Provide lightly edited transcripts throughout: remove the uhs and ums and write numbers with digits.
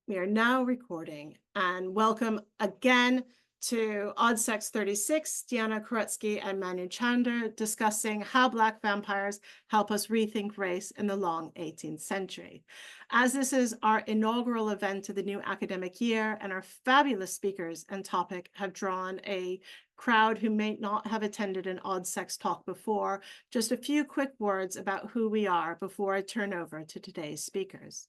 We are now recording, and welcome again to ODSECS 36, Deanna, Koretsky, and Manu Chander discussing how Black vampires help us rethink race in the long 18th century. As this is our inaugural event of the new academic year, and our fabulous speakers and topic have drawn a crowd who may not have attended an ODSECS talk before, just a few quick words about who we are before I turn over to today's speakers.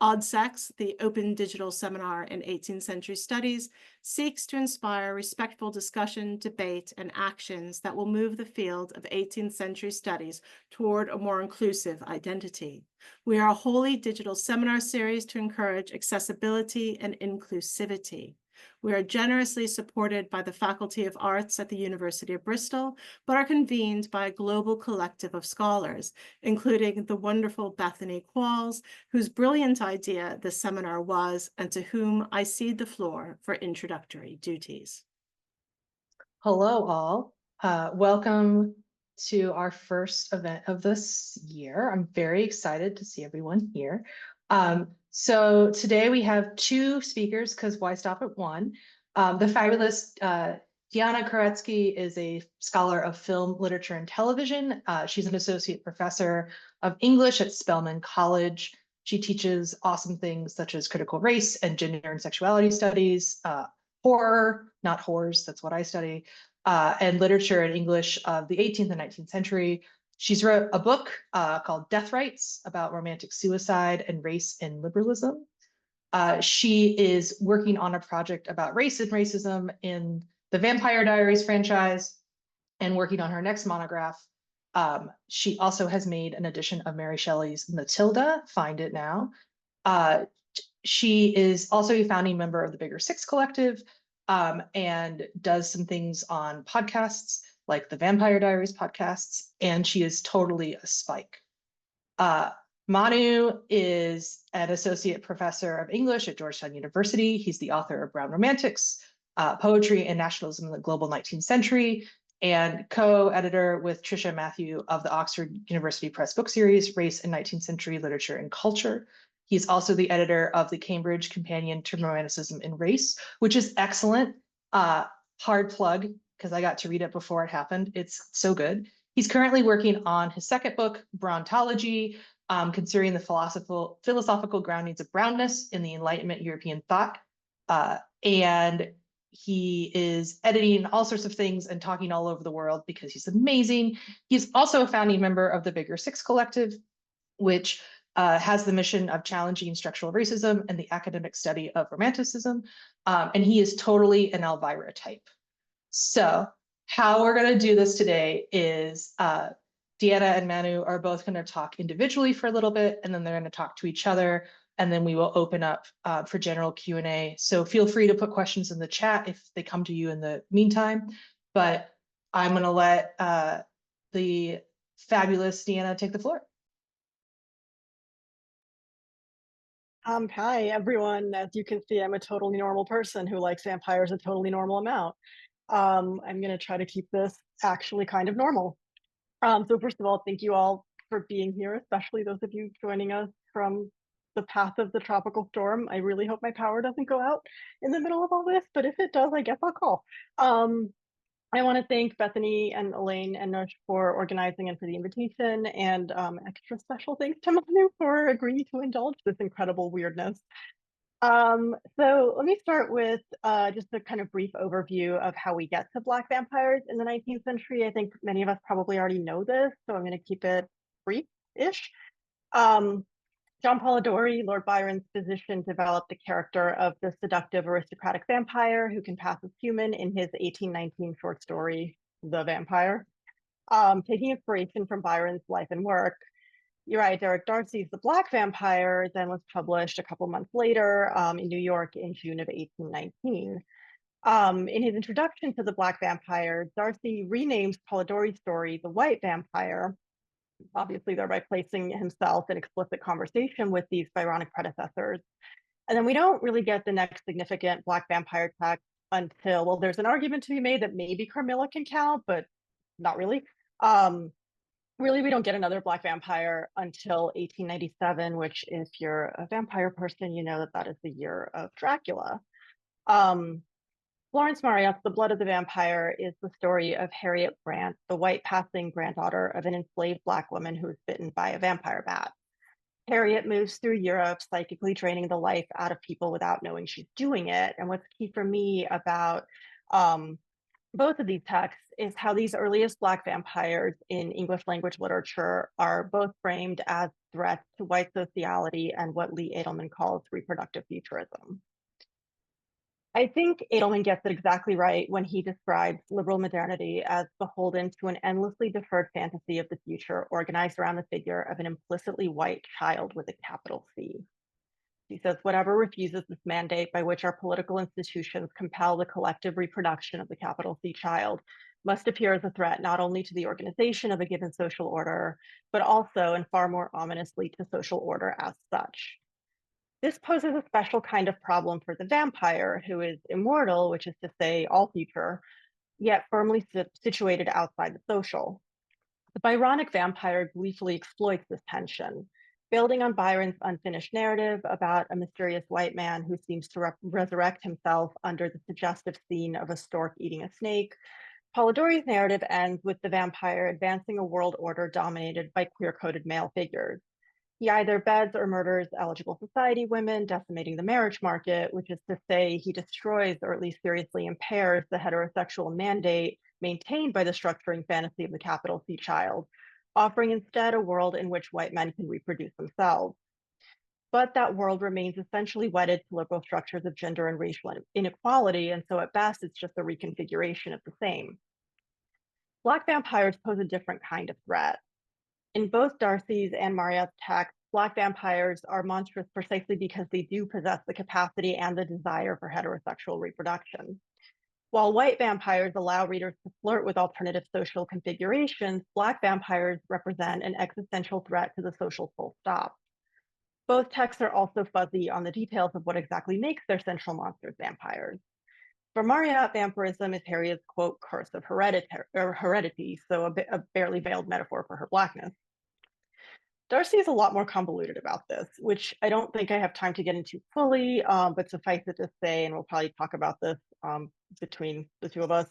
ODSECS, the Open Digital Seminar in 18th Century Studies, seeks to inspire respectful discussion, debate, and actions that will move the field of 18th century studies toward a more inclusive identity. We are a wholly digital seminar series to encourage accessibility and inclusivity. We are generously supported by the Faculty of Arts at the University of Bristol, but are convened by a global collective of scholars, including the wonderful Bethany Qualls, whose brilliant idea the seminar was, and to whom I cede the floor for introductory duties. Hello, all. Welcome to our first event of this year. I'm very excited to see everyone here. So today we have two speakers, because why stop at one? The fabulous Deanna Koretsky is a scholar of film, literature, and television. She's an associate professor of English at Spelman College. She teaches awesome things such as critical race and gender and sexuality studies, horror, not whores, that's what I study, and literature and English of the 18th and 19th century. She's wrote a book called Death Rights about romantic suicide and race and liberalism. She is working on a project about race and racism in the Vampire Diaries franchise and working on her next monograph. She also has made an edition of Mary Shelley's Matilda, find it now. She is also a founding member of the Bigger Six Collective and does some things on podcasts like the Vampire Diaries podcasts, and she is totally a spike. Manu is an associate professor of English at Georgetown University. He's the author of Brown Romantics, Poetry and Nationalism in the Global 19th Century, and co-editor with Tricia Matthew of the Oxford University Press book series, Race in 19th Century Literature and Culture. He's also the editor of the Cambridge Companion to Romanticism in Race, which is excellent. Hard plug, because I got to read it before it happened. It's so good. He's currently working on his second book, Brontology, considering the philosophical groundings of brownness in the Enlightenment European thought. And he is editing all sorts of things and talking all over the world because he's amazing. He's also a founding member of the Bigger Six Collective, which has the mission of challenging structural racism and the academic study of romanticism. And he is totally an Elvira type. So how we're going to do this today is Deanna and Manu are both going to talk individually for a little bit, and then they're going to talk to each other, and then we will open up for general Q&A. So feel free to put questions in the chat if they come to you in the meantime. But I'm going to let the fabulous Deanna take the floor. Hi, everyone. As you can see, I'm a totally normal person who likes vampires a totally normal amount. I'm going to try to keep this actually kind of normal. So first of all, thank you all for being here, especially those of you joining us from the path of the tropical storm. I really hope my power doesn't go out in the middle of all this, but if it does, I guess I'll call. I want to thank Bethany and Elaine and Nush for organizing and for the invitation, and extra special thanks to Manu for agreeing to indulge this incredible weirdness. So let me start with just a kind of brief overview of how we get to Black vampires in the 19th century. I think many of us probably already know this, so I'm going to keep it brief-ish. John Polidori, Lord Byron's physician, developed the character of the seductive aristocratic vampire who can pass as human in his 1819 short story, The Vampire. Taking inspiration from Byron's life and work, Uriah Derrick Darcy's The Black Vampire then was published a couple months later in New York in June of 1819. In his introduction to The Black Vampire, Darcy renames Polidori's story The White Vampire, obviously thereby placing himself in explicit conversation with these Byronic predecessors. And then we don't really get the next significant Black vampire text until, well, there's an argument to be made that maybe Carmilla can count, but not really. really, we don't get another Black vampire until 1897, which if you're a vampire person, you know that that is the year of Dracula. Florence Marryat's The Blood of the Vampire is the story of Harriet Brant, the white passing granddaughter of an enslaved Black woman who was bitten by a vampire bat. Harriet moves through Europe, psychically draining the life out of people without knowing she's doing it. And what's key for me about both of these texts is how these earliest Black vampires in English language literature are both framed as threats to white sociality and what Lee Edelman calls reproductive futurism. I think Edelman gets it exactly right when he describes liberal modernity as beholden to an endlessly deferred fantasy of the future organized around the figure of an implicitly white child with a capital C. He says, whatever refuses this mandate by which our political institutions compel the collective reproduction of the capital C child must appear as a threat not only to the organization of a given social order, but also, and far more ominously, to social order as such. This poses a special kind of problem for the vampire, who is immortal, which is to say all future, yet firmly situated outside the social. The Byronic vampire gleefully exploits this tension, building on Byron's unfinished narrative about a mysterious white man who seems to resurrect himself under the suggestive scene of a stork eating a snake. Polidori's narrative ends with the vampire advancing a world order dominated by queer-coded male figures. He either beds or murders eligible society women, decimating the marriage market, which is to say he destroys or at least seriously impairs the heterosexual mandate maintained by the structuring fantasy of the capital C child, offering instead a world in which white men can reproduce themselves. But that world remains essentially wedded to liberal structures of gender and racial inequality, and so at best it's just a reconfiguration of the same. Black vampires pose a different kind of threat. In both Darcy's and Marryat's texts, Black vampires are monstrous precisely because they do possess the capacity and the desire for heterosexual reproduction. While white vampires allow readers to flirt with alternative social configurations, Black vampires represent an existential threat to the social full stop. Both texts are also fuzzy on the details of what exactly makes their central monsters vampires. For Marryat, vampirism is Harriet's, quote, curse of heredity, so a barely veiled metaphor for her Blackness. Darcy is a lot more convoluted about this, which I don't think I have time to get into fully, but suffice it to say, and we'll probably talk about this between the two of us,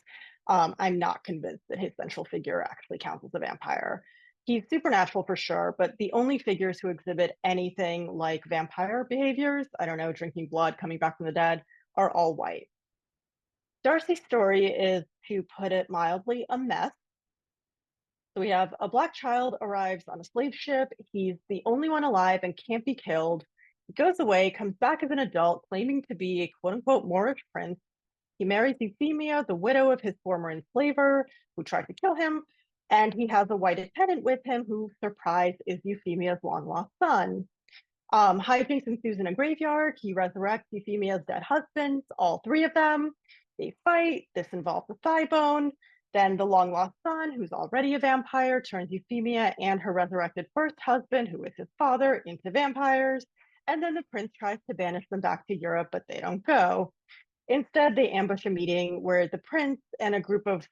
I'm not convinced that his central figure actually counts as a vampire. He's supernatural for sure, but the only figures who exhibit anything like vampire behaviors, I don't know, drinking blood, coming back from the dead, are all white. Darcy's story is, to put it mildly, a mess. So we have a Black child arrives on a slave ship. He's the only one alive and can't be killed. He goes away, comes back as an adult, claiming to be a quote unquote Moorish prince. He marries Euphemia, the widow of his former enslaver, who tried to kill him. And he has a white attendant with him who, surprise, is Euphemia's long lost son. Hijinks ensues in a graveyard. He resurrects Euphemia's dead husbands, all three of them. They fight. This involves a thigh bone. Then the long lost son, who's already a vampire, turns Euphemia and her resurrected first husband, who is his father, into vampires. And then the prince tries to banish them back to Europe, but they don't go. Instead, they ambush a meeting where the prince and a group of,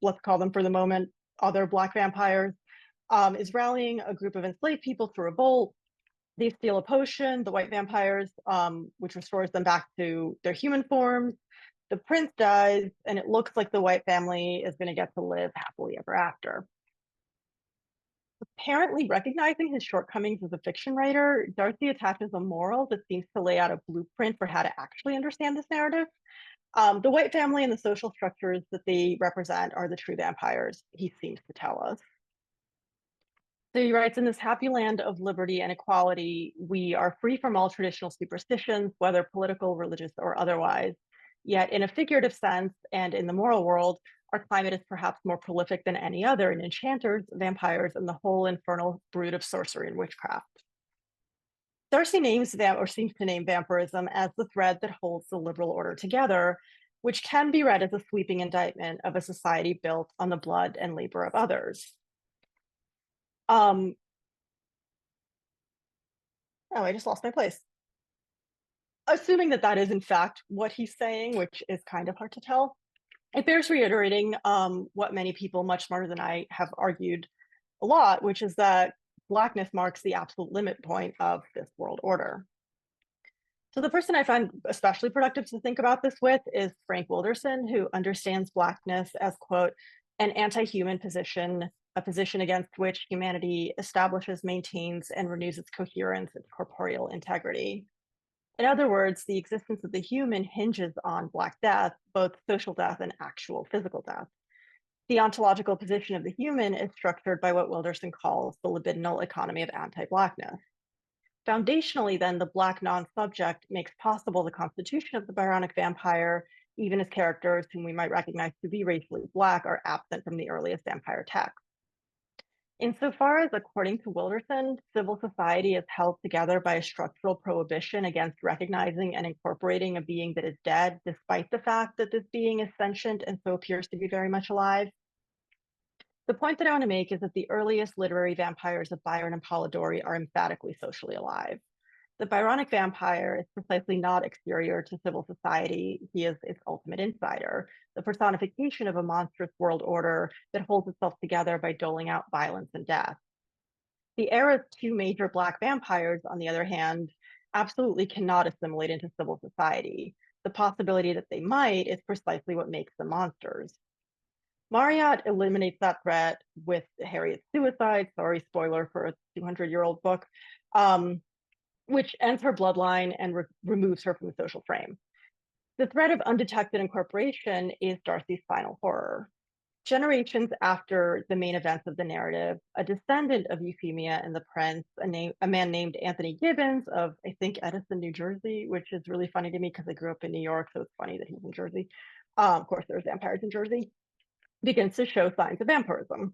let's call them for the moment, other Black vampires, is rallying a group of enslaved people to revolt. They steal a potion, the white vampires, which restores them back to their human forms. The prince dies, and it looks like the white family is going to get to live happily ever after. Apparently recognizing his shortcomings as a fiction writer, Darcy attaches a moral that seems to lay out a blueprint for how to actually understand this narrative. The white family and the social structures that they represent are the true vampires, he seems to tell us. So he writes, in this happy land of liberty and equality, we are free from all traditional superstitions, whether political, religious, or otherwise. Yet in a figurative sense and in the moral world, our climate is perhaps more prolific than any other in enchanters, vampires, and the whole infernal brood of sorcery and witchcraft. Darcy names them, or seems to name vampirism, as the thread that holds the liberal order together, which can be read as a sweeping indictment of a society built on the blood and labor of others. Oh, I just lost my place. Assuming that that is in fact what he's saying, which is kind of hard to tell, it bears reiterating what many people much smarter than I have argued a lot, which is that Blackness marks the absolute limit point of this world order. So the person I find especially productive to think about this with is Frank Wilderson, who understands Blackness as, quote, an anti-human position, a position against which humanity establishes, maintains, and renews its coherence and corporeal integrity. In other words, the existence of the human hinges on Black death, both social death and actual physical death. The ontological position of the human is structured by what Wilderson calls the libidinal economy of anti-Blackness. Foundationally, then, the Black non-subject makes possible the constitution of the Byronic vampire, even as characters whom we might recognize to be racially Black are absent from the earliest vampire texts. Insofar as, according to Wilderson, civil society is held together by a structural prohibition against recognizing and incorporating a being that is dead, despite the fact that this being is sentient and so appears to be very much alive. The point that I want to make is that the earliest literary vampires of Byron and Polidori are emphatically socially alive. The Byronic vampire is precisely not exterior to civil society. He is its ultimate insider, the personification of a monstrous world order that holds itself together by doling out violence and death. The era's two major Black vampires, on the other hand, absolutely cannot assimilate into civil society. The possibility that they might is precisely what makes them monsters. Marriott eliminates that threat with Harriet's suicide. Sorry, spoiler for a 200-year-old book, which ends her bloodline and removes her from the social frame. The threat of undetected incorporation is Darcy's final horror. Generations after the main events of the narrative, a descendant of Euphemia and the Prince, a man named Anthony Gibbons of, I think, Edison, New Jersey, which is really funny to me because I grew up in New York, so it's funny that he's in Jersey. Of course, there's vampires in Jersey. Begins to show signs of vampirism.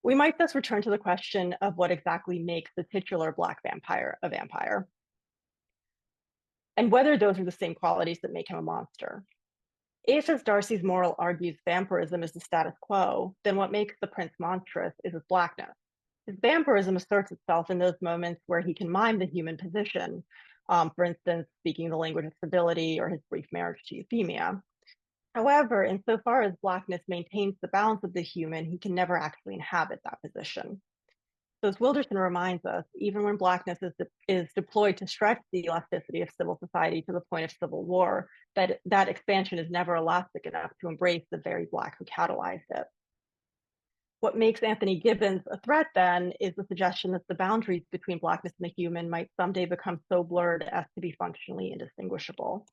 We might thus return to the question of what exactly makes the titular Black vampire a vampire, and whether those are the same qualities that make him a monster. If, as Darcy's moral argues, vampirism is the status quo, then what makes the prince monstrous is his Blackness. His vampirism asserts itself in those moments where he can mime the human position, for instance, speaking the language of civility or his brief marriage to Euphemia. However, insofar as Blackness maintains the balance of the human, he can never actually inhabit that position. So as Wilderson reminds us, even when Blackness is deployed to stretch the elasticity of civil society to the point of civil war, that expansion is never elastic enough to embrace the very Black who catalyzed it. What makes Anthony Gibbons a threat, then, is the suggestion that the boundaries between Blackness and the human might someday become so blurred as to be functionally indistinguishable.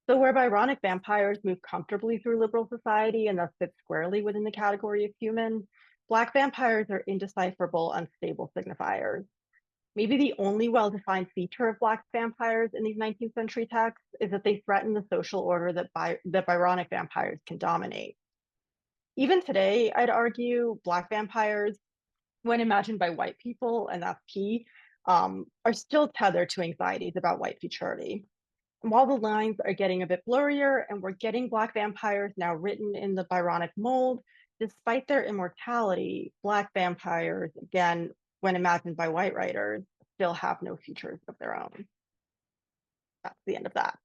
So where Byronic vampires move comfortably through liberal society and thus fit squarely within the category of human, Black vampires are indecipherable, unstable signifiers. Maybe the only well-defined feature of Black vampires in these 19th century texts is that they threaten the social order that Byronic vampires can dominate. Even today, I'd argue Black vampires, when imagined by white people, and that's key, are still tethered to anxieties about white futurity. And while the lines are getting a bit blurrier and we're getting Black vampires now written in the Byronic mold, despite their immortality, Black vampires, again, when imagined by white writers, still have no futures of their own. That's the end of that.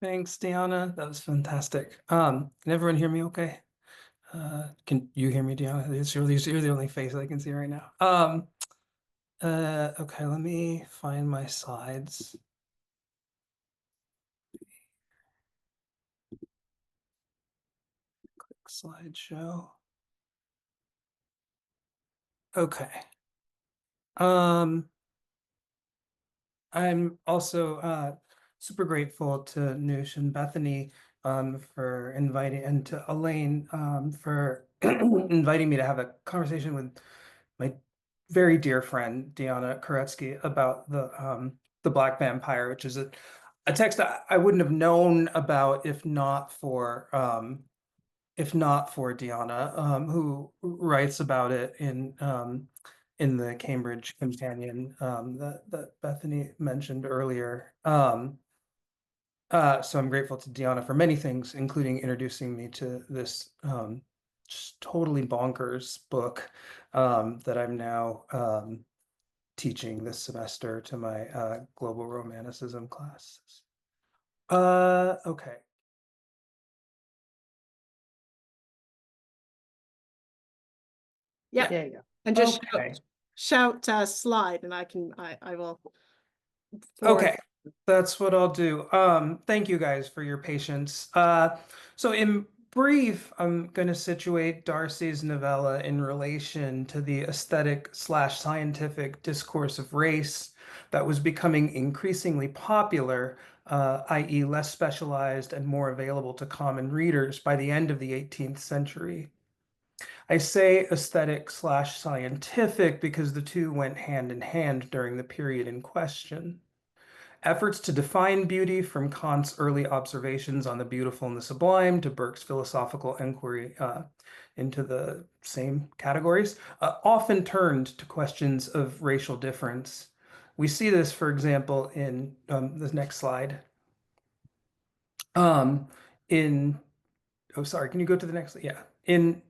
Thanks, Deanna. That was fantastic. Can everyone hear me okay? Can you hear me, Deanna? You're the only face I can see right now. Okay, let me find my slides. Click slideshow. Okay. I'm also super grateful to Noosh and Bethany for inviting, and to Elaine for inviting me to have a conversation with my very dear friend Deanna Koretsky about the Black Vampire, which is a text I wouldn't have known about if not for Deanna, who writes about it in the Cambridge Companion that Bethany mentioned earlier. So I'm grateful to Deanna for many things, including introducing me to this just totally bonkers book that I'm now teaching this semester to my global romanticism classes. Okay. Yeah, There you go. and just Okay. shout slide, and I will. forward. Okay, that's what I'll do. Thank you guys for your patience. So in brief, I'm going to situate Darcy's novella in relation to the aesthetic/scientific discourse of race that was becoming increasingly popular, i.e., less specialized and more available to common readers by the end of the 18th century. I say aesthetic/scientific because the two went hand in hand during the period in question. Efforts to define beauty, from Kant's early observations on the beautiful and the sublime to Burke's philosophical inquiry into the same categories, often turned to questions of racial difference. We see this, for example, in the next slide. Oh, sorry, can you go to the next? Yeah. In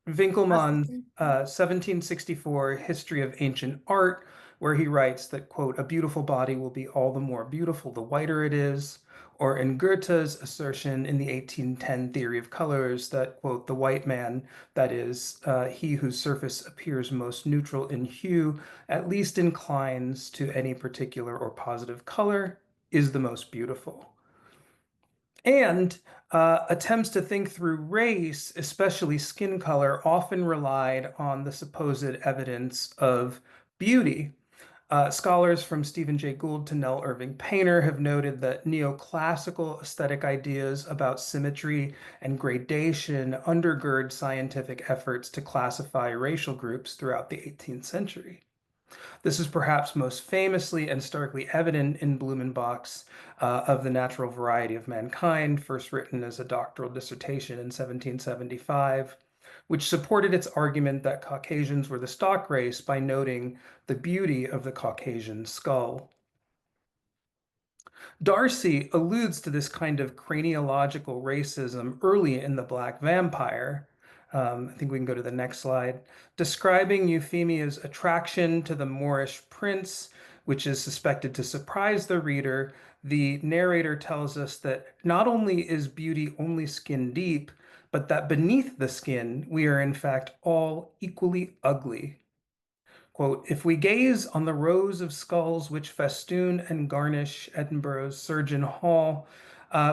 Winkelmann's 1764 History of Ancient Art, where he writes that, quote, a beautiful body will be all the more beautiful the whiter it is, or in Goethe's assertion in the 1810 Theory of Colors that, quote, the white man, that is, he whose surface appears most neutral in hue, at least inclines to any particular or positive color, is the most beautiful. And attempts to think through race, especially skin color, often relied on the supposed evidence of beauty. Scholars from Stephen Jay Gould to Nell Irving Painter have noted that neoclassical aesthetic ideas about symmetry and gradation undergird scientific efforts to classify racial groups throughout the 18th century. This is perhaps most famously and starkly evident in Blumenbach's Of the Natural Variety of Mankind, first written as a doctoral dissertation in 1775, which supported its argument that Caucasians were the stock race by noting the beauty of the Caucasian skull. Darcy alludes to this kind of craniological racism early in The Black Vampire. I think we can go to the next slide. Describing Euphemia's attraction to the Moorish prince, which is suspected to surprise the reader, the narrator tells us that not only is beauty only skin deep, but that beneath the skin, we are in fact all equally ugly. Quote, if we gaze on the rows of skulls which festoon and garnish Edinburgh's Surgeon Hall,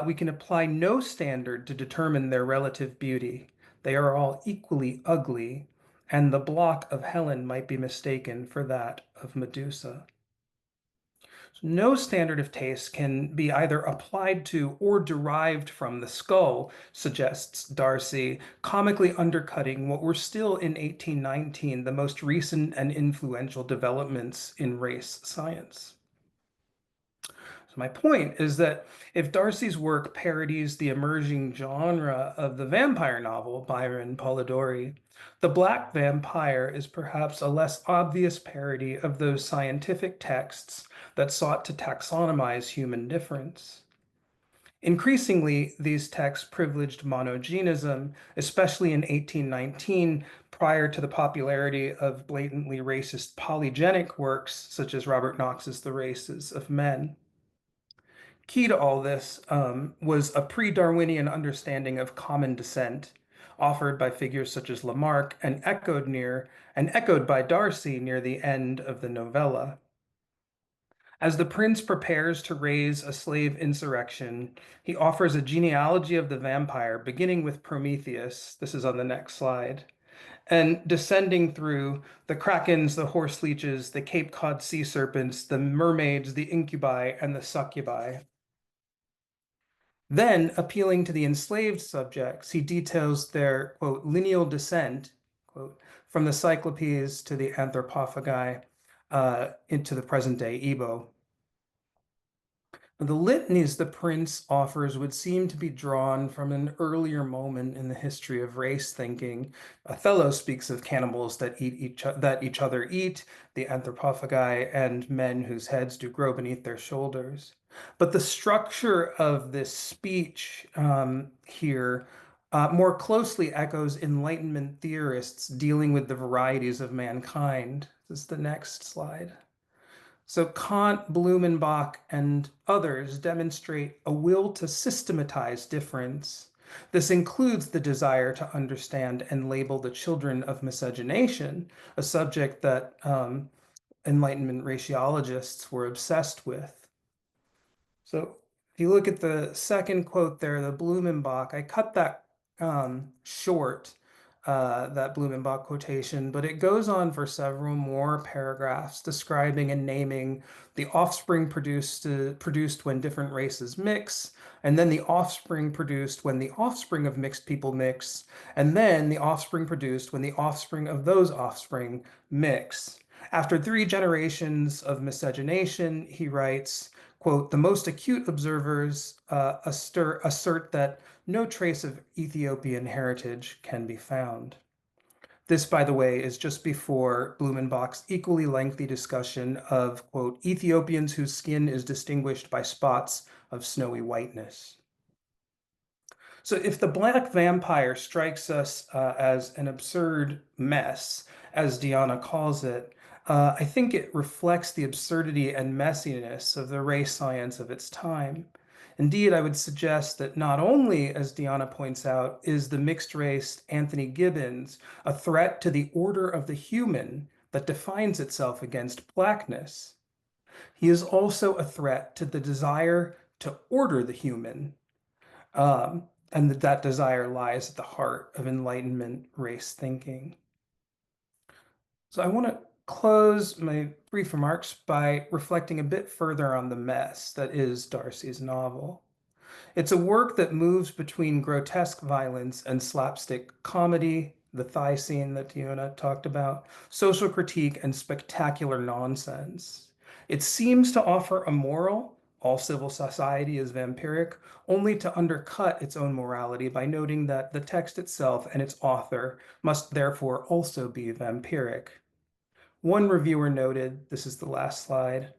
we can apply no standard to determine their relative beauty. They are all equally ugly, and the block of Helen might be mistaken for that of Medusa. No standard of taste can be either applied to or derived from the skull, suggests Darcy, comically undercutting what were still in 1819 the most recent and influential developments in race science. So my point is that if Darcy's work parodies the emerging genre of the vampire novel, Byron Polidori, The Black Vampire is perhaps a less obvious parody of those scientific texts that sought to taxonomize human difference. Increasingly, these texts privileged monogenism, especially in 1819, prior to the popularity of blatantly racist polygenic works, such as Robert Knox's The Races of Men. Key to all this was a pre-Darwinian understanding of common descent, offered by figures such as Lamarck and echoed by Darcy near the end of the novella. As the prince prepares to raise a slave insurrection, he offers a genealogy of the vampire, beginning with Prometheus. This is on the next slide. And descending through the krakens, the horse leeches, the Cape Cod sea serpents, the mermaids, the incubi, and the succubi. Then, appealing to the enslaved subjects, he details their, quote, lineal descent, quote, from the Cyclopes to the anthropophagi into the present-day Igbo. The litanies the prince offers would seem to be drawn from an earlier moment in the history of race thinking. Othello speaks of cannibals that each other eat, the anthropophagi, and men whose heads do grow beneath their shoulders. But the structure of this speech here more closely echoes Enlightenment theorists dealing with the varieties of mankind. This is the next slide. So Kant, Blumenbach, and others demonstrate a will to systematize difference, This includes the desire to understand and label the children of miscegenation, a subject that Enlightenment raciologists were obsessed with. So if you look at the second quote there, the Blumenbach, I cut that short, that Blumenbach quotation, but it goes on for several more paragraphs describing and naming the offspring produced when different races mix, and then the offspring produced when the offspring of mixed people mix, and then the offspring produced when the offspring of those offspring mix. After 3 generations of miscegenation, he writes, quote, the most acute observers assert that no trace of Ethiopian heritage can be found. This, by the way, is just before Blumenbach's equally lengthy discussion of, quote, Ethiopians whose skin is distinguished by spots of snowy whiteness. So if the black vampire strikes us as an absurd mess, as Deanna calls it, I think it reflects the absurdity and messiness of the race science of its time. Indeed, I would suggest that not only, as Deanna points out, is the mixed-race Anthony Gibbons a threat to the order of the human that defines itself against blackness, he is also a threat to the desire to order the human. And that desire lies at the heart of Enlightenment race thinking. So I want to close my brief remarks by reflecting a bit further on the mess that is Darcy's novel. It's a work that moves between grotesque violence and slapstick comedy, the thigh scene that Deanna talked about, social critique, and spectacular nonsense. It seems to offer a moral, all civil society is vampiric, only to undercut its own morality by noting that the text itself and its author must therefore also be vampiric. One reviewer noted, this is the last slide,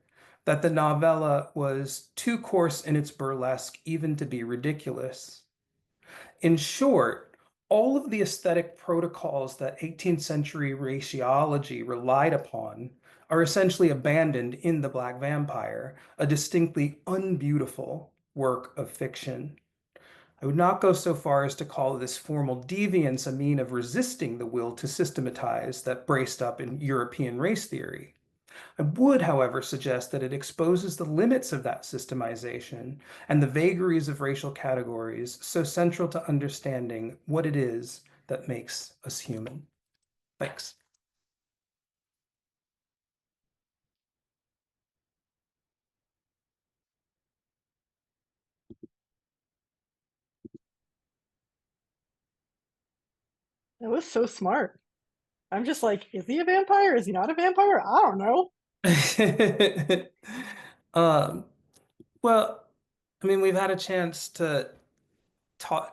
that the novella was too coarse in its burlesque even to be ridiculous. In short, all of the aesthetic protocols that 18th century raciology relied upon are essentially abandoned in The Black Vampire, a distinctly unbeautiful work of fiction. I would not go so far as to call this formal deviance a mean of resisting the will to systematize that braced up in European race theory. I would, however, suggest that it exposes the limits of that systemization and the vagaries of racial categories so central to understanding what it is that makes us human. Thanks. It was so smart. I'm just like, is he a vampire? Is he not a vampire? I don't know. um, well, I mean, we've had a chance to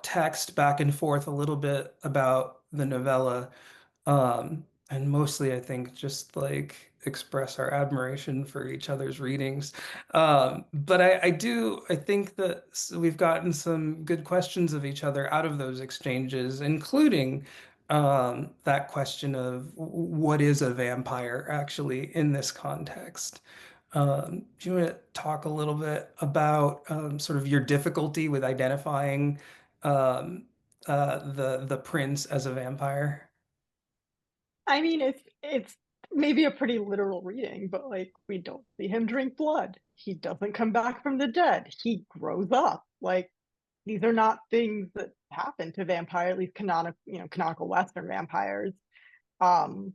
text back and forth a little bit about the novella. And mostly, I think, just like express our admiration for each other's readings. But I think that we've gotten some good questions of each other out of those exchanges, including that question of what is a vampire actually in this context. Do you want to talk a little bit about sort of your difficulty with identifying the prince as a vampire? I mean, it's maybe a pretty literal reading, but like we don't see him drink blood. He doesn't come back from the dead. He grows up. Like these are not things that happen to vampire, at least canonical Western vampires. Um,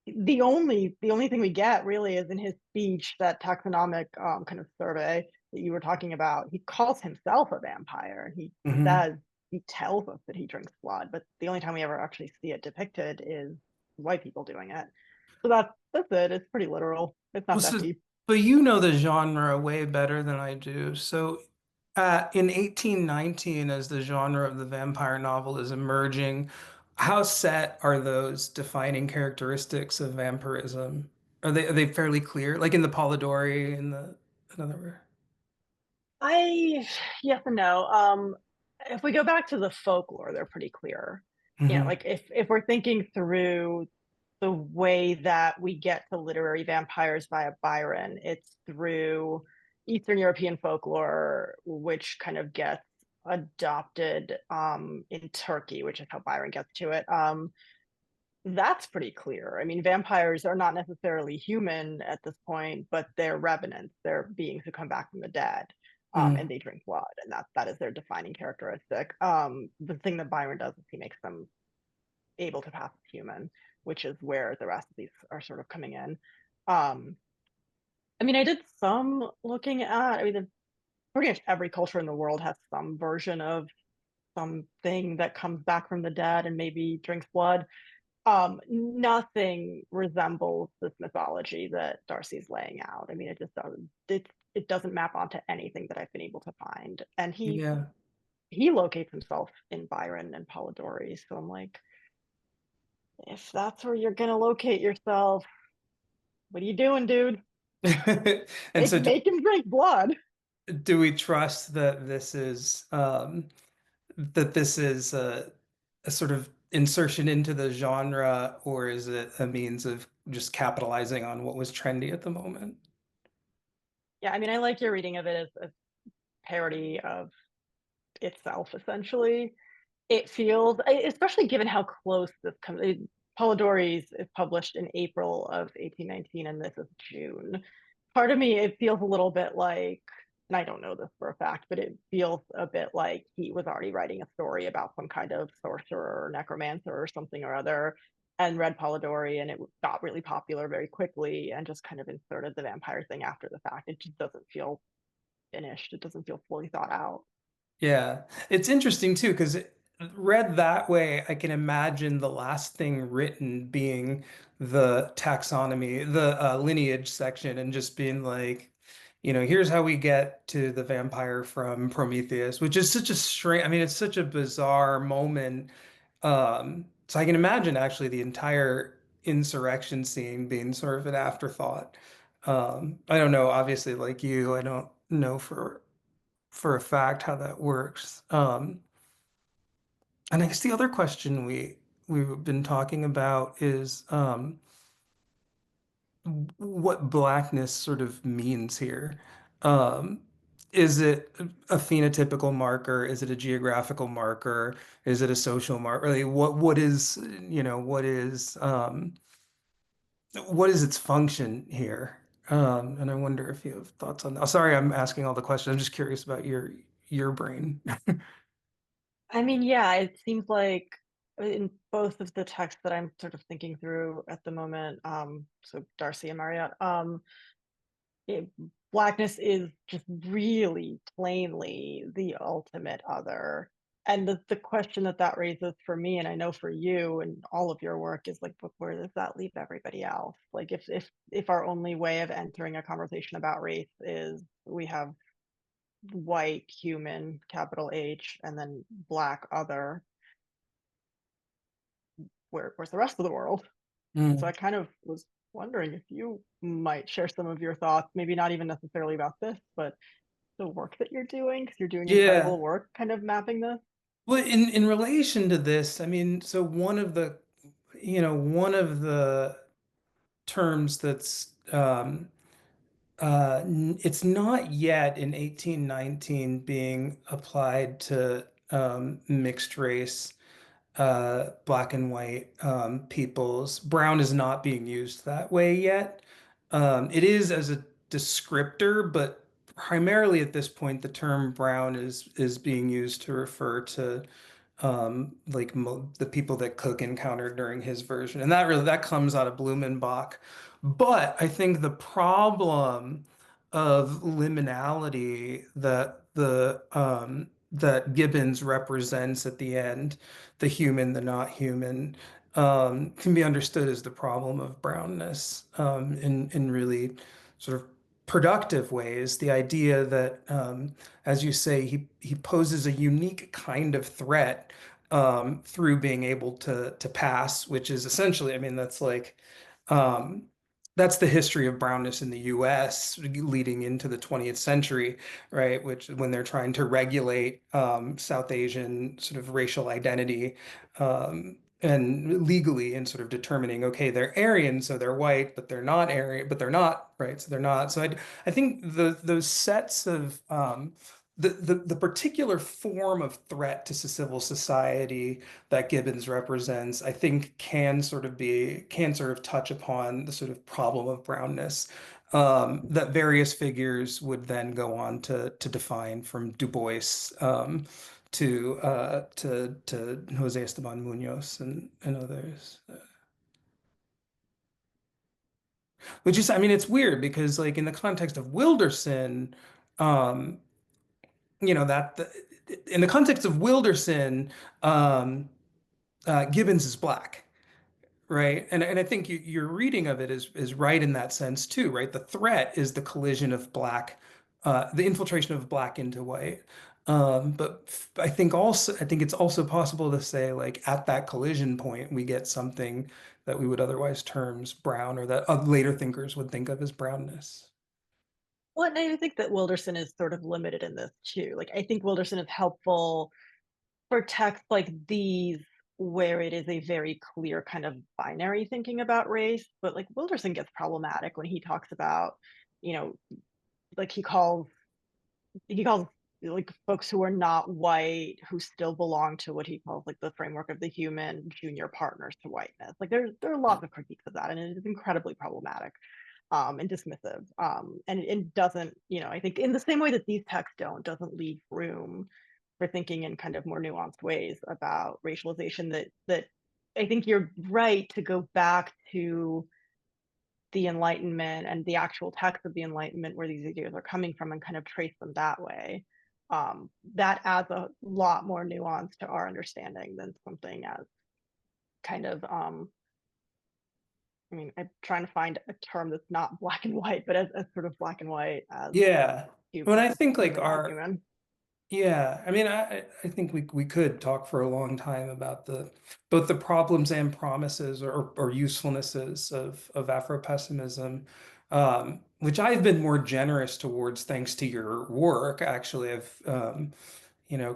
the only thing we get really is in his speech, that taxonomic kind of survey that you were talking about. He calls himself a vampire. He Mhm. says, he tells us that he drinks blood, but the only time we ever actually see it depicted is white people doing it. So that's it. It's pretty literal. It's Well, not that deep. but you know the genre way better than I do. So, in 1819, as the genre of the vampire novel is emerging, how set are those defining characteristics of vampirism? Are they fairly clear? Like in the Polidori, in the another. I Yes and no. If we go back to the folklore, they're pretty clear. Hmm. Like if we're thinking through the way that we get to literary vampires via Byron, it's through Eastern European folklore, which kind of gets adopted in Turkey, which is how Byron gets to it, that's pretty clear. I mean, vampires are not necessarily human at this point, but they're revenants. They're beings who come back from the dead, and they drink blood, and that is their defining characteristic. The thing that Byron does is he makes them able to pass as human, which is where the rest of these are sort of coming in. I mean, I did some looking at, I mean, pretty much every culture in the world has some version of something that comes back from the dead and maybe drinks blood. Nothing resembles this mythology that Darcy's laying out. I mean, it just doesn't, it doesn't map onto anything that I've been able to find. And Yeah. he locates himself in Byron and Polidori. So I'm like, if that's where you're gonna locate yourself, what are you doing, dude? And so Make him drink blood. do we trust that this is a sort of insertion into the genre, or is it a means of just capitalizing on what was trendy at the moment? Yeah, I mean, I like your reading of it as a parody of itself, essentially. It feels, especially given how close this comes. Polidori's is published in April of 1819, and this is June. Part of me, it feels a little bit like, and I don't know this for a fact, but it feels a bit like he was already writing a story about some kind of sorcerer or necromancer or something or other, and read Polidori, and it got really popular very quickly, and just kind of inserted the vampire thing after the fact. It just doesn't feel finished. It doesn't feel fully thought out. Yeah, it's interesting too, because read that way, I can imagine the last thing written being the taxonomy, the lineage section, and just being like, here's how we get to the vampire from Prometheus, which is such a strange, I mean, it's such a bizarre moment. So I can imagine actually the entire insurrection scene being sort of an afterthought. I don't know, obviously, like you, I don't know for a fact how that works. And I guess the other question we've been talking about is what blackness sort of means here. Um, is it a phenotypical marker? Is it a geographical marker? Is it a social marker? Like, what is, what is its function here? And I wonder if you have thoughts on that. Oh, sorry, I'm asking all the questions. I'm just curious about your brain. I mean, yeah, it seems like in both of the texts that I'm sort of thinking through at the moment, so Darcy and Marriott, it, blackness is just really plainly the ultimate other. And the question that raises for me, and I know for you and all of your work, is like, but where does that leave everybody else? Like, if our only way of entering a conversation about race is we have white human, capital H, and then black other, where's the rest of the world? So I Mm. kind of was wondering if you might share some of your thoughts, maybe not even necessarily about this, but the work that you're doing, because you're doing Yeah. incredible work kind of mapping this. Well, in relation to this, I mean, so one of the terms that's it's not yet in 1819 being applied to mixed race black and white peoples. Brown is not being used that way yet. It is as a descriptor, but primarily at this point, the term brown is being used to refer to like the people that Cook encountered during his version, and that comes out of Blumenbach. But I think the problem of liminality that Gibbons represents at the end, the human, the not human, can be understood as the problem of brownness in really sort of productive ways. The idea that, as you say, he poses a unique kind of threat through being able to pass, which is essentially, I mean, um, that's the history of brownness in the U.S. leading into the 20th century, right? Which when they're trying to regulate South Asian sort of racial identity and legally and sort of determining, okay, they're Aryan, so they're white, but they're not Aryan, but they're not, right? So they're not. So I think those sets of the particular form of threat to civil society that Gibbons represents, I think can sort of touch upon the sort of problem of brownness that various figures would then go on to define, from Du Bois to Jose Esteban Munoz and others. Which is, I mean, it's weird because, like, in the context of Wilderson, um, in the context of Wilderson, um, Gibbons is black, right? And I think your reading of it is right in that sense too, right? The threat is the collision of black, the infiltration of black into white. But I think it's also possible to say, like, at that collision point, we get something that we would otherwise term brown, or that later thinkers would think of as brownness. Well, and I think that Wilderson is sort of limited in this too. Like, I think Wilderson is helpful for texts like these, where it is a very clear kind of binary thinking about race. But like Wilderson gets problematic when he talks about, you know, like he calls like folks who are not white, who still belong to what he calls like the framework of the human, junior partners to whiteness. Like there are lots of critiques of that, and it is incredibly problematic and dismissive. And it doesn't, I think in the same way that these texts doesn't leave room for thinking in kind of more nuanced ways about racialization, that I think you're right to go back to the Enlightenment and the actual text of the Enlightenment, where these ideas are coming from, and kind of trace them that way. That adds a lot more nuance to our understanding than something as kind of I mean, I'm trying to find a term that's not black and white, but as sort of black and white as Yeah. When I think like human, non-human. Yeah, I mean, I think we could talk for a long time about both the problems and promises, or usefulnesses of Afro-pessimism, which I've been more generous towards thanks to your work. Actually, I've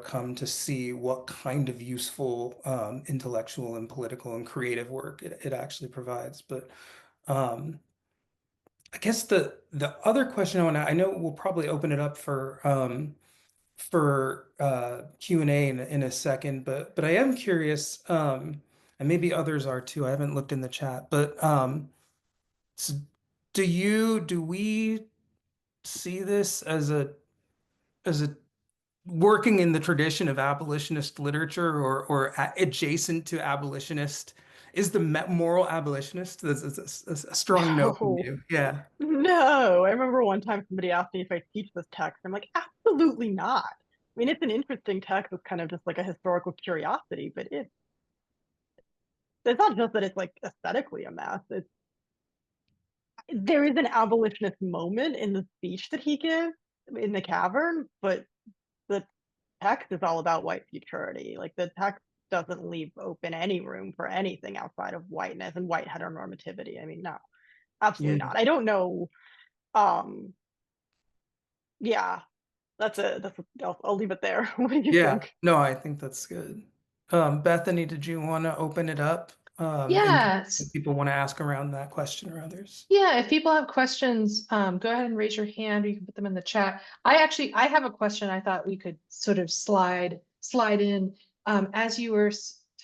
come to see what kind of useful intellectual and political and creative work it actually provides. But I guess the other question I know we'll probably open it up for Q&A in a second, but I am curious, and maybe others are too. I haven't looked in the chat, but so do we see this as a working in the tradition of abolitionist literature, or adjacent to abolitionist? Is the moral abolitionist? That's a strong no from No, you. Yeah. no. I remember one time somebody asked me if I teach this text. I'm like, absolutely not. I mean, it's an interesting text. It's kind of just like a historical curiosity, but it's not just that it's like aesthetically a mess. There is an abolitionist moment in the speech that he gives in the cavern, but the text is all about white futurity. Like the text doesn't leave open any room for anything outside of whiteness and white heteronormativity. I mean, no, absolutely Yeah. not. I don't know. Yeah, I'll leave it there. What do you Yeah, think? no, I think that's good. Bethany, did you want to open it up? In case Yes. people want to ask around that question, or others. Yeah, if people have questions, go ahead and raise your hand, or you can put them in the chat. I have a question I thought we could sort of slide in. As you were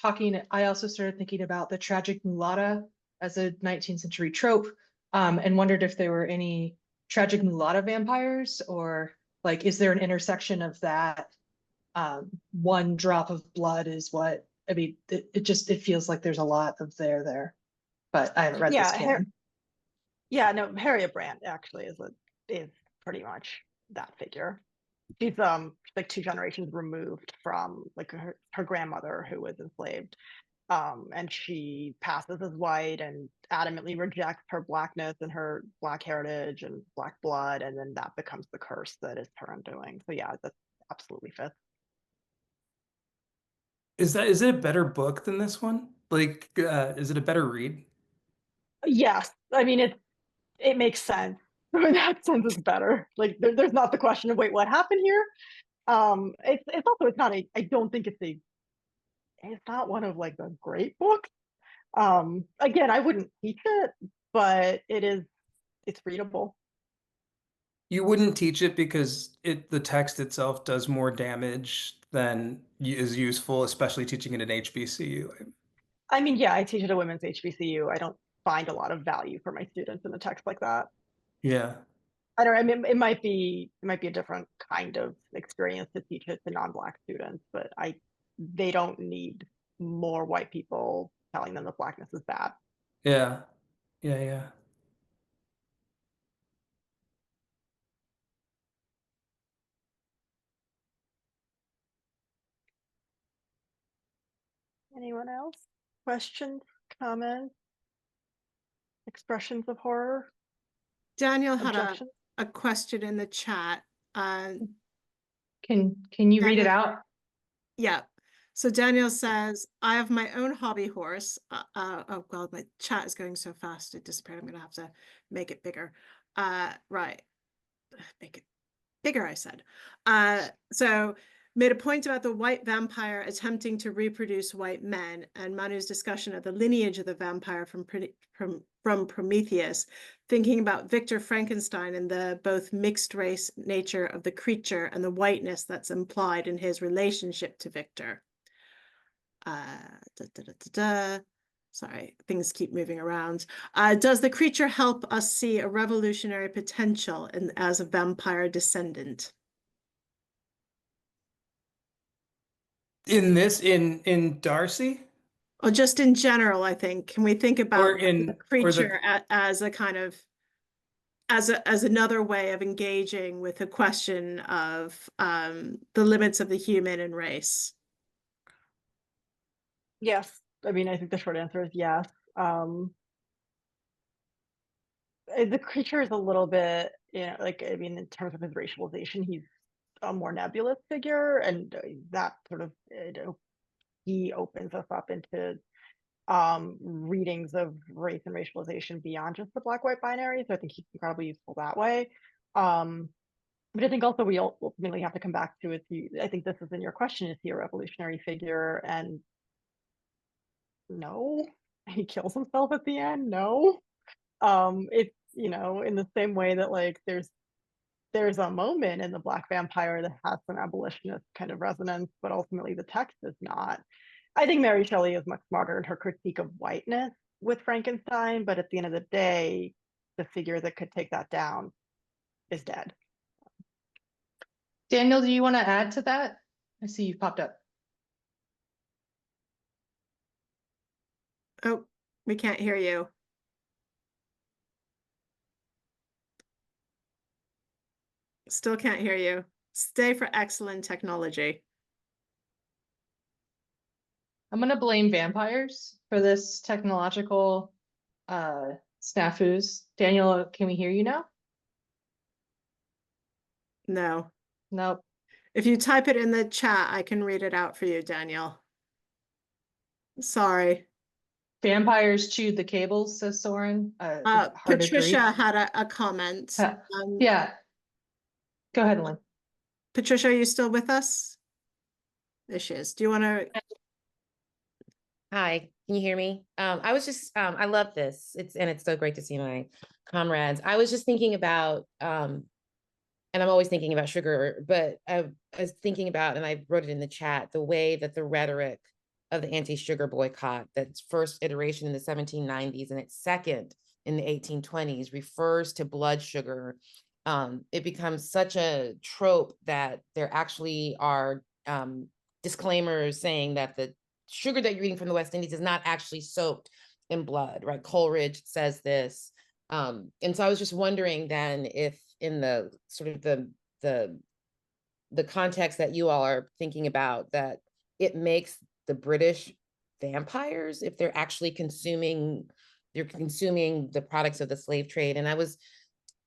talking, I also started thinking about the tragic mulatta as a 19th century trope, and wondered if there were any tragic mulatta vampires, or like, is there an intersection of that? One drop of blood is what, I mean, it feels like there's a lot of there, but I haven't read this Yeah, canon. yeah, no, Harriet Brandt actually is pretty much that figure. She's like two generations removed from like her grandmother, who was enslaved. And she passes as white and adamantly rejects her blackness and her black heritage and black blood, and then that becomes the curse that is her undoing. So yeah, that's absolutely fits. Is it a better book than this one? Like, is it a better read? Yes, I mean it makes sense. In that sense, it's better. Like there's not the question of wait, what happened here? It's also it's not a I don't think it's not one of like the great books. Again, I wouldn't teach it, but it's readable. You wouldn't teach it because the text itself does more damage than is useful, especially teaching it in HBCU. I mean, yeah, I teach at a women's HBCU. I don't find a lot of value for my students in a text like that. Yeah. I don't. I mean, it might be a different kind of experience to teach it to non-Black students, but they don't need more white people telling them that Blackness is bad. Yeah. Yeah. Yeah. Anyone else? Questions, comments, expressions of horror, Daniel had objections? a question in the chat. Can you read it Daniel- out? Yeah. So Daniel says, I have my own hobby horse. Oh God, my chat is going so fast. It disappeared. I'm going to have to make it bigger. Right. Make it bigger, I said. So made a point about the white vampire attempting to reproduce white men, and Manu's discussion of the lineage of the vampire from Prometheus, thinking about Victor Frankenstein and the both mixed race nature of the creature and the whiteness that's implied in his relationship to Victor. Sorry, things keep moving around. Does the creature help us see a revolutionary potential as a vampire descendant? In Darcy? Or just in general, I think. Can we think about the creature the as a kind of as another way of engaging with the question of the limits of the human and race? Yes. I mean, I think the short answer is yes. The creature is a little bit, like, I mean, in terms of his racialization, he's a more nebulous figure, and that sort of, he opens us up into readings of race and racialization beyond just the black-white binary. So I think he's incredibly useful that way. But I think also we ultimately have to come back to I think this is in your question, is he a revolutionary figure? And no, he kills himself at the end. No. It's, in the same way that like there's a moment in the Black Vampire that has some abolitionist kind of resonance, but ultimately the text is not. I think Mary Shelley is much smarter in her critique of whiteness with Frankenstein, but at the end of the day, the figure that could take that down is dead. Daniel, do you want to add to that? I see you popped up. Oh, we can't hear you. Still can't hear you. Stay for excellent technology. I'm going to blame vampires for this technological snafus. Daniel, can we hear you now? No. Nope. If you type it in the chat, I can read it out for you, Daniel. Sorry. Vampires chewed the cables, says Soren. Patricia had a comment. Yeah. Go ahead, Lynn. Patricia, are you still with us? There she is. Do you want to? Hi, can you hear me? I was just, I love this. It's so great to see my comrades. I was just thinking about, and I'm always thinking about sugar, but I was thinking about, and I wrote it in the chat, the way that the rhetoric of the anti-sugar boycott, that's first iteration in the 1790s and its second in the 1820s, refers to blood sugar. It becomes such a trope that there actually are disclaimers saying that the sugar that you're eating from the West Indies is not actually soaked in blood, right? Coleridge says this. And so I was just wondering then if in the sort of the context that you all are thinking about, that it makes the British vampires if they're actually consuming the products of the slave trade. And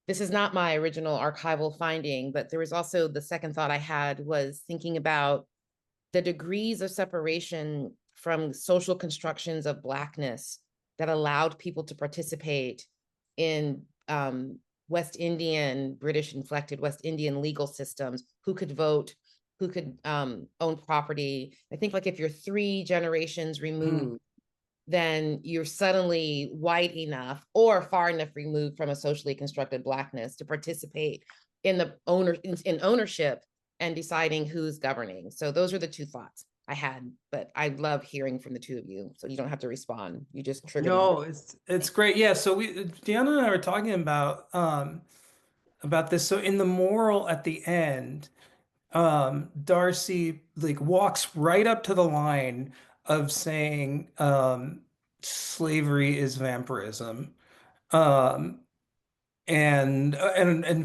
this is not my original archival finding, but there was also the second thought I had was thinking about the degrees of separation from social constructions of Blackness that allowed people to participate in British inflected West Indian legal systems, who could vote, who could own property. I think like if you're 3 generations removed, then you're suddenly white enough or far enough removed from a socially constructed Blackness to participate in ownership and deciding who's governing. So those are the two thoughts I had, but I love hearing from the two of you. So you don't have to respond. You just triggered. No, it's great. Yeah. So Deanna and I were talking about this. So in the moral at the end, Darcy like walks right up to the line of saying, slavery is vampirism. Um, and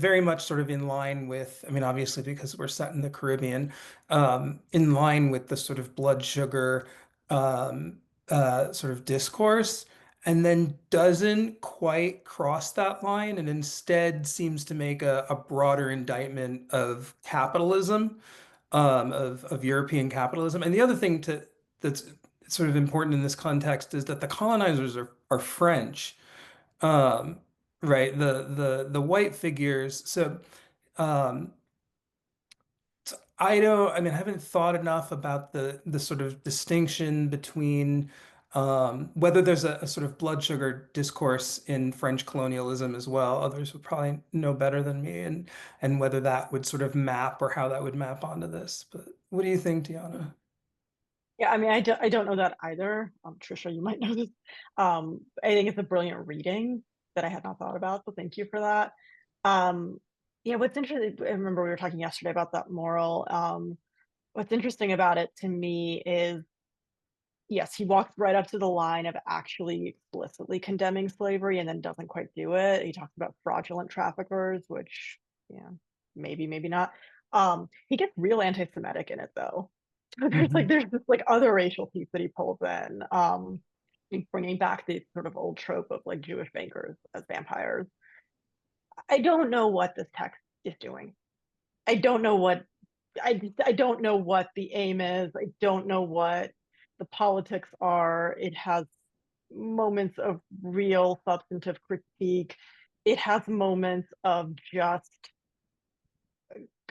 very much sort of in line with, I mean, obviously because we're set in the Caribbean, in line with the sort of blood sugar um, sort of discourse, and then doesn't quite cross that line, and instead seems to make a broader indictment of capitalism, of European capitalism. And the other thing that's sort of important in this context is that the colonizers are French. Um, right. The white figures. So um I mean, I haven't thought enough about the sort of distinction between whether there's a sort of blood sugar discourse in French colonialism as well. Others would probably know better than me, and whether that would sort of map or how that would map onto this. But what do you think, Deanna? Yeah, I mean, I don't know that either. Trisha, you might know this. I think it's a brilliant reading that I had not thought about, so thank you for that. Yeah, what's interesting, I remember we were talking yesterday about that moral. What's interesting about it to me is, yes, he walks right up to the line of actually explicitly condemning slavery and then doesn't quite do it. He talks about fraudulent traffickers, which, yeah, maybe, maybe not. He gets real anti-Semitic in it though. So there's this like other racial piece that he pulls in, bringing back the sort of old trope of like Jewish bankers as vampires. I don't know what this text is doing. I don't know what I don't know what the aim is. I don't know what the politics are. It has moments of real substantive critique. It has moments of just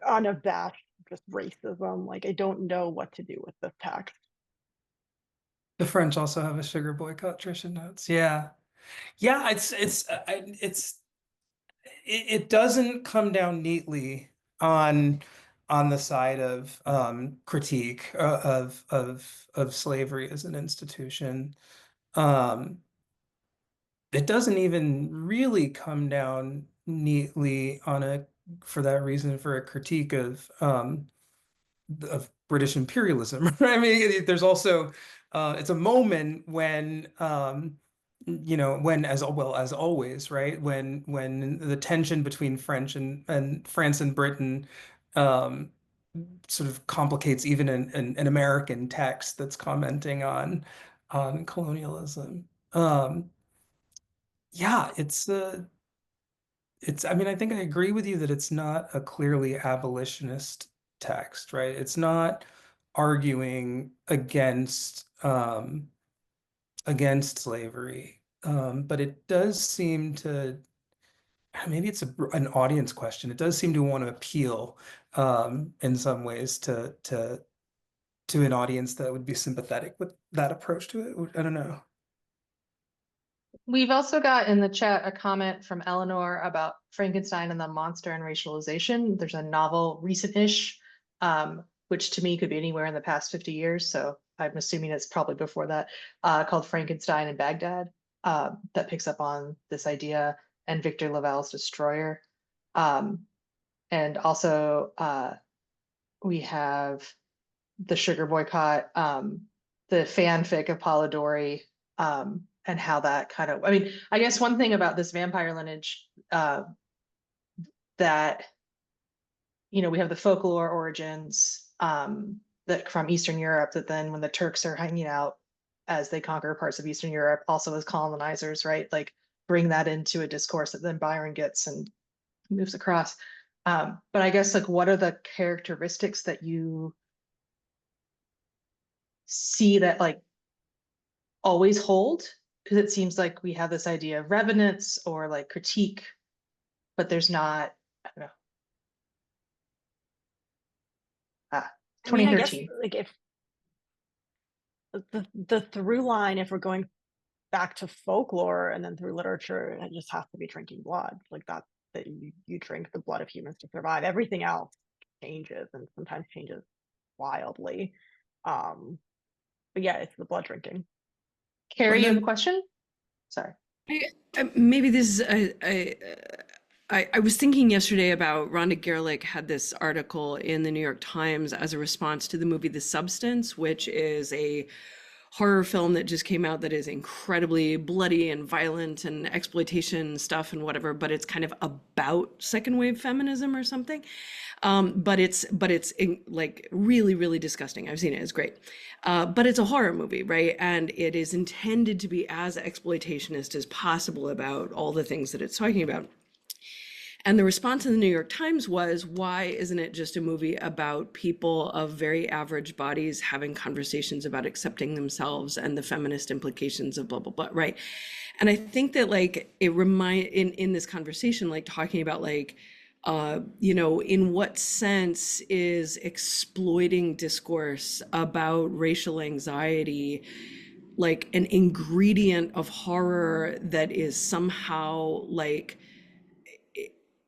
unabashed just racism. Like I don't know what to do with this text. The French also have a sugar boycott, Trisha notes. Yeah. Yeah, it doesn't come down neatly on the side of critique of slavery as an institution. Um, it doesn't even really come down neatly on a for that reason for a critique of British imperialism. Right? I mean, there's also it's a moment when when as well as always, right? When the tension between and France and Britain um, sort of complicates even an American text that's commenting on colonialism. Yeah, it's I mean, I think I agree with you that it's not a clearly abolitionist text, right? It's not arguing against slavery. But it does seem to, maybe it's an audience question. It does seem to want to appeal in some ways to an audience that would be sympathetic with that approach to it. I don't know. We've also got in the chat a comment from Eleanor about Frankenstein and the monster and racialization. There's a novel recent-ish, which to me could be anywhere in the past 50 years. So I'm assuming it's probably before that, called Frankenstein in Baghdad, that picks up on this idea, and Victor Laval's Destroyer. And also we have the sugar boycott, the fanfic of Polidori, and how that kind of, I mean, I guess one thing about this vampire lineage that, we have the folklore origins that from Eastern Europe, that then when the Turks are hanging out as they conquer parts of Eastern Europe, also as colonizers, right? Like bring that into a discourse that then Byron gets and moves across. But I guess like, what are the characteristics that you see that like always hold? Because it seems like we have this idea of revenants or like critique, but there's not, I don't know. 2013. I mean, I guess like if the through line, if we're going back to folklore and then through literature, it just has to be drinking blood. Like that you drink the blood of humans to survive. Everything else changes, and sometimes changes wildly. But yeah, it's the blood drinking. Carrie, you have a question? Sorry. Maybe this is I was thinking yesterday about Rhonda Gerlich had this article in the New York Times as a response to the movie The Substance, which is a horror film that just came out that is incredibly bloody and violent and exploitation stuff and whatever, but it's kind of about second wave feminism or something. But it's like really, really disgusting. I've seen it, it's great. But it's a horror movie, right? And it is intended to be as exploitationist as possible about all the things that it's talking about. And the response in the New York Times was, why isn't it just a movie about people of very average bodies having conversations about accepting themselves and the feminist implications of blah, blah, blah, right? And I think that like it in this conversation, like talking about like, you know, in what sense is exploiting discourse about racial anxiety like an ingredient of horror that is somehow like,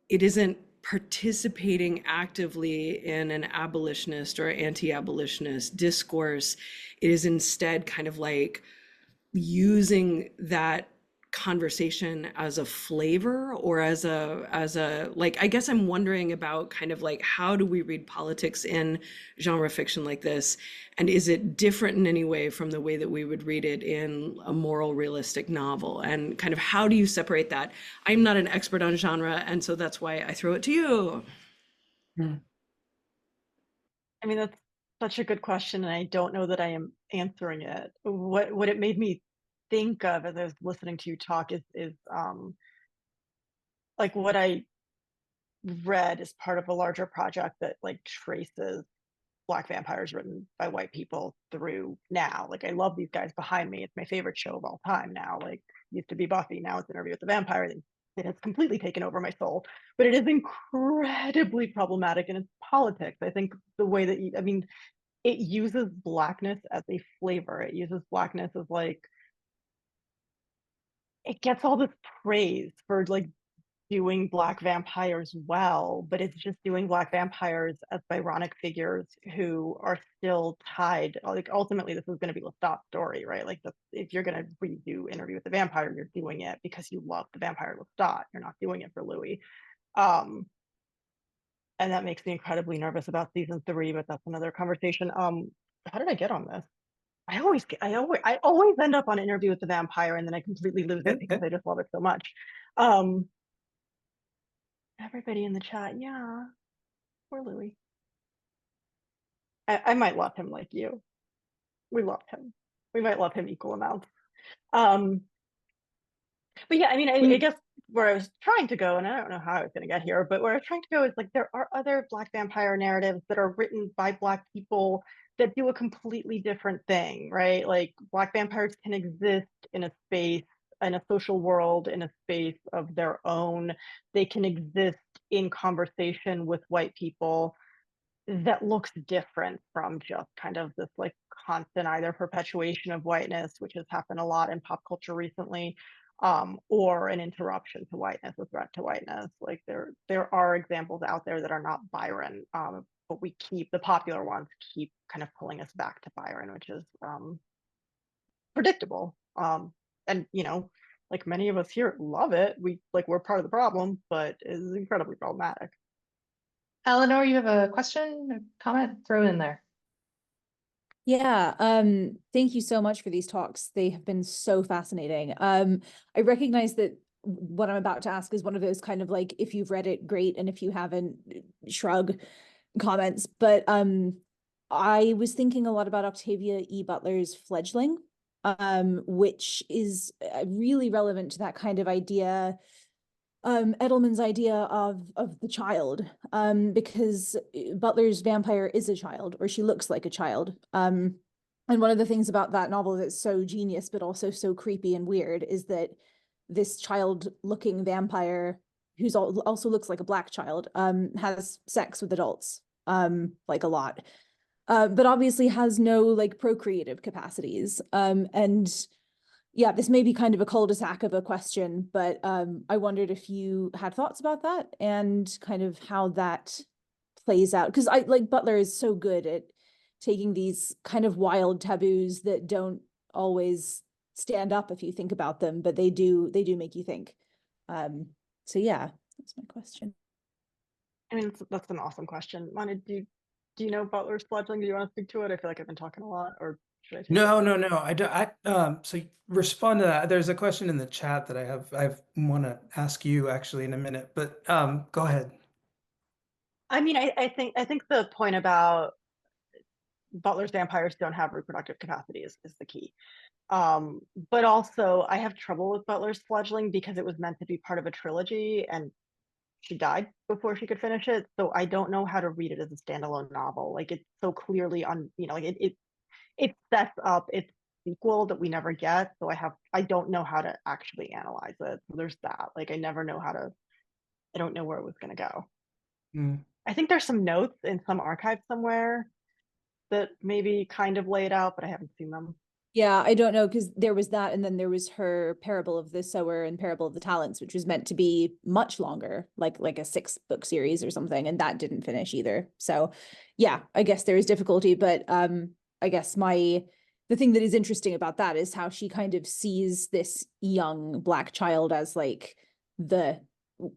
it isn't participating actively in an abolitionist or anti-abolitionist discourse. It is instead kind of like using that conversation as a flavor or as a like, I guess I'm wondering about kind of like, how do we read politics in genre fiction like this? And is it different in any way from the way that we would read it in a moral realistic novel? And kind of how do you separate that? I'm not an expert on genre, and so that's why I throw it to you. I mean, that's such a good question, and I don't know that I am answering it. What it made me think of as I was listening to you talk is like what I read as part of a larger project that like traces Black vampires written by white people through now. Like I love these guys behind me. It's my favorite show of all time now. Like used to be Buffy, now it's Interview with the Vampire. It has completely taken over my soul, but it is incredibly problematic in its politics. I think the way that I mean, it uses Blackness as a flavor. It uses Blackness as like, it gets all this praise for like doing Black vampires well, but it's just doing Black vampires as Byronic figures who are still tied. Like ultimately, this is going to be Lestat's story, right? Like if you're going to redo Interview with the Vampire, you're doing it because you love the vampire Lestat. You're not doing it for Louis. And that makes me incredibly nervous about season 3, but that's another conversation. How did I get on this? I always end up on Interview with the Vampire, and then I completely lose it because I just love it so much. Everybody in the chat, yeah, poor Louis. I might love him like you. We love him. We might love him equal amounts. But yeah, I mean, I guess where I was trying to go, and I don't know how I was going to get here, but where I was trying to go is like there are other Black vampire narratives that are written by Black people that do a completely different thing, right? Like Black vampires can exist in a space, in a social world, in a space of their own. They can exist in conversation with white people that looks different from just kind of this like constant either perpetuation of whiteness, which has happened a lot in pop culture recently, or an interruption to whiteness, a threat to whiteness. Like there are examples out there that are not Byron, but we keep the popular ones keep kind of pulling us back to Byron, which is predictable. And you know, like many of us here love it. We're part of the problem, but it is incredibly problematic. Eleanor, you have a question, a comment? Throw it in there. Yeah, thank you so much for these talks. They have been so fascinating. I recognize that what I'm about to ask is one of those kind of like, if you've read it, great, and if you haven't, shrug comments. But I was thinking a lot about Octavia E. Butler's Fledgling, which is really relevant to that kind of idea, Edelman's idea of the child, because Butler's vampire is a child, or she looks like a child. And one of the things about that novel that's so genius, but also so creepy and weird, is that this child-looking vampire, who's also looks like a Black child, has sex with adults, like a lot, but obviously has no like procreative capacities. And yeah, this may be kind of a cul-de-sac of a question, but I wondered if you had thoughts about that and kind of how that plays out. Because I like Butler is so good at taking these kind of wild taboos that don't always stand up if you think about them, but they do make you think. So yeah, that's my question. I mean, that's an awesome question. Manu, do you know Butler's fledgling? Do you want to speak to it? I feel like I've been talking a lot, or should I take it? No. I don't. So respond to that. There's a question in the chat that I want to ask you actually in a minute, but go ahead. I mean, I think the point about Butler's vampires don't have reproductive capacity is the key. But also I have trouble with Butler's fledgling because it was meant to be part of a trilogy and she died before she could finish it. So I don't know how to read it as a standalone novel. Like it's so clearly on, like it sets up its sequel that we never get. So I don't know how to actually analyze it. So there's that. Like I don't know where it was gonna go. Mm. I think there's some notes in some archive somewhere that maybe kind of lay it out, but I haven't seen them. Yeah, I don't know, because there was that, and then there was her Parable of the Sower and Parable of the Talents, which was meant to be much longer, like a 6-book series or something, and that didn't finish either. So yeah, I guess there is difficulty, but I guess the thing that is interesting about that is how she kind of sees this young Black child as like the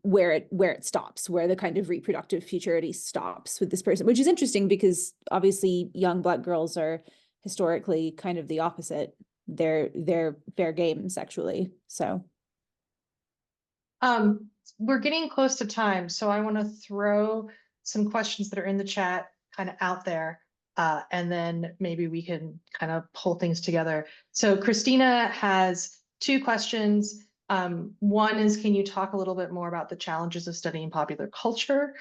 where it stops, where the kind of reproductive futurity stops with this person, which is interesting because obviously young Black girls are historically kind of the opposite. They're fair game sexually. So we're getting close to time, so I want to throw some questions that are in the chat kind of out there, and then maybe we can kind of pull things together. So Christina has 2 questions. One is, can you talk a little bit more about the challenges of studying popular culture?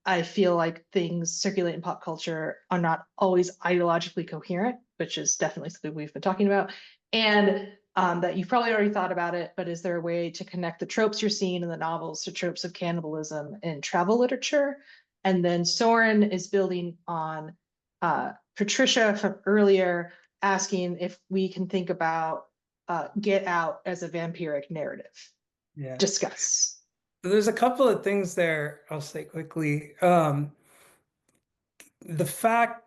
I feel like things circulate in pop culture are not always ideologically coherent, which is definitely something we've been talking about. And that you've probably already thought about it, but is there a way to connect the tropes you're seeing in the novels to tropes of cannibalism in travel literature? And then Soren is building on Patricia from earlier, asking if we can think about Get Out as a vampiric narrative. Yeah. Discuss. There's a couple of things there I'll say quickly. The fact,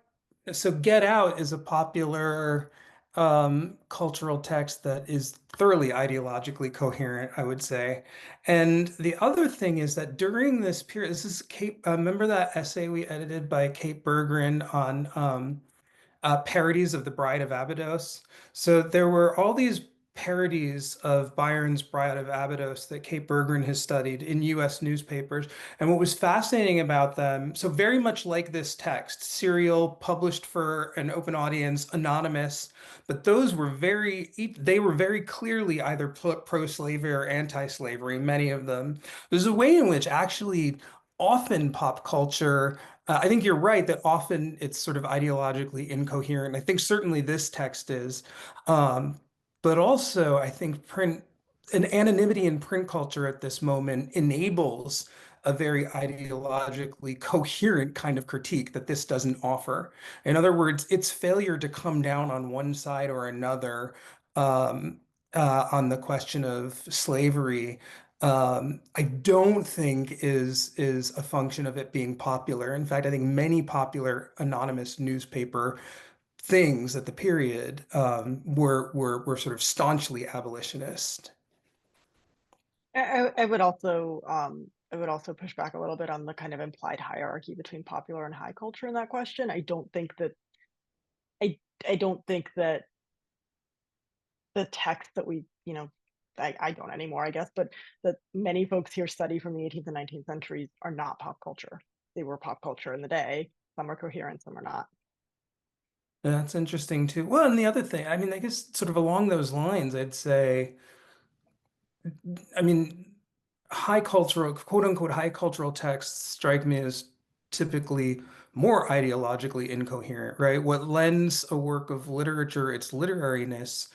so Get Out is a popular cultural text that is thoroughly ideologically coherent, I would say. And the other thing is that during this period, this is Kate, remember that essay we edited by Kate Berggren on parodies of The Bride of Abydos? So there were all these parodies of Byron's Bride of Abydos that Kate Berggren has studied in US newspapers. And what was fascinating about them, so very much like this text, serial, published for an open audience, anonymous, but those were they were very clearly either pro-slavery or anti-slavery, many of them. There's a way in which actually often pop culture, I think you're right that often it's sort of ideologically incoherent. I think certainly this text is. But also, I think an anonymity in print culture at this moment enables a very ideologically coherent kind of critique that this doesn't offer. In other words, its failure to come down on one side or another on the question of slavery, I don't think is a function of it being popular. In fact, I think many popular anonymous newspaper things at the period were sort of staunchly abolitionist. I would also push back a little bit on the kind of implied hierarchy between popular and high culture in that question. I don't think that the text that we, I don't anymore, I guess, but that many folks here study from the 18th and 19th centuries are not pop culture. They were pop culture in the day. Some are coherent, some are not. That's interesting too. Well, and the other thing, I mean, I guess sort of along those lines, I'd say, I mean, high cultural, quote unquote, high cultural texts strike me as typically more ideologically incoherent, right? What lends a work of literature its literariness,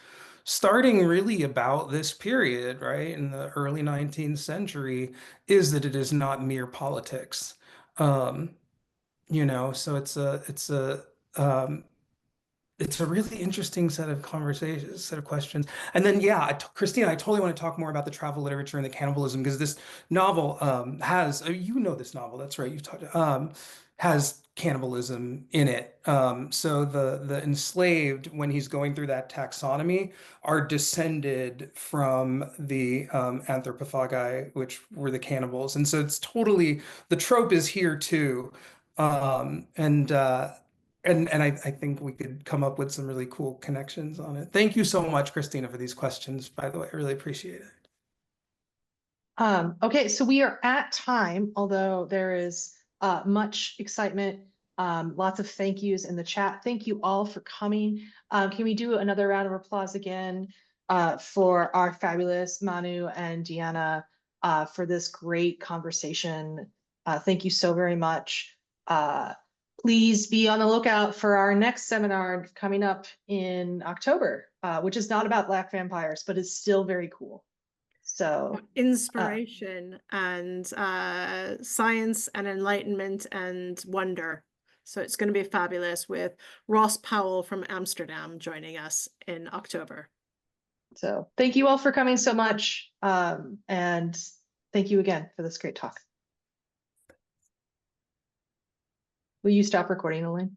starting really about this period, right, in the early 19th century, is that it is not mere politics. So it's a it's a really interesting set of conversations, set of questions. And then, yeah, Christina, I totally want to talk more about the travel literature and the cannibalism, because this novel has, you know, this novel, that's right, you've talked, has cannibalism in it. So the enslaved, when he's going through that taxonomy, are descended from the anthropophagi, which were the cannibals. And so it's totally, the trope is here too. And I think we could come up with some really cool connections on it. Thank you so much, Christina, for these questions, by the way. I really appreciate it. Okay, so we are at time, although there is much excitement, lots of thank yous in the chat. Thank you all for coming. Can we do another round of applause again for our fabulous Manu and Deanna for this great conversation? Thank you so very much. Please be on the lookout for our next seminar coming up in October, which is not about Black vampires, but is still very cool. So Inspiration and science and enlightenment and wonder. So it's going to be fabulous, with Ross Powell from Amsterdam joining us in October. So thank you all for coming so much. And thank you again for this great talk. Will you stop recording, Elaine?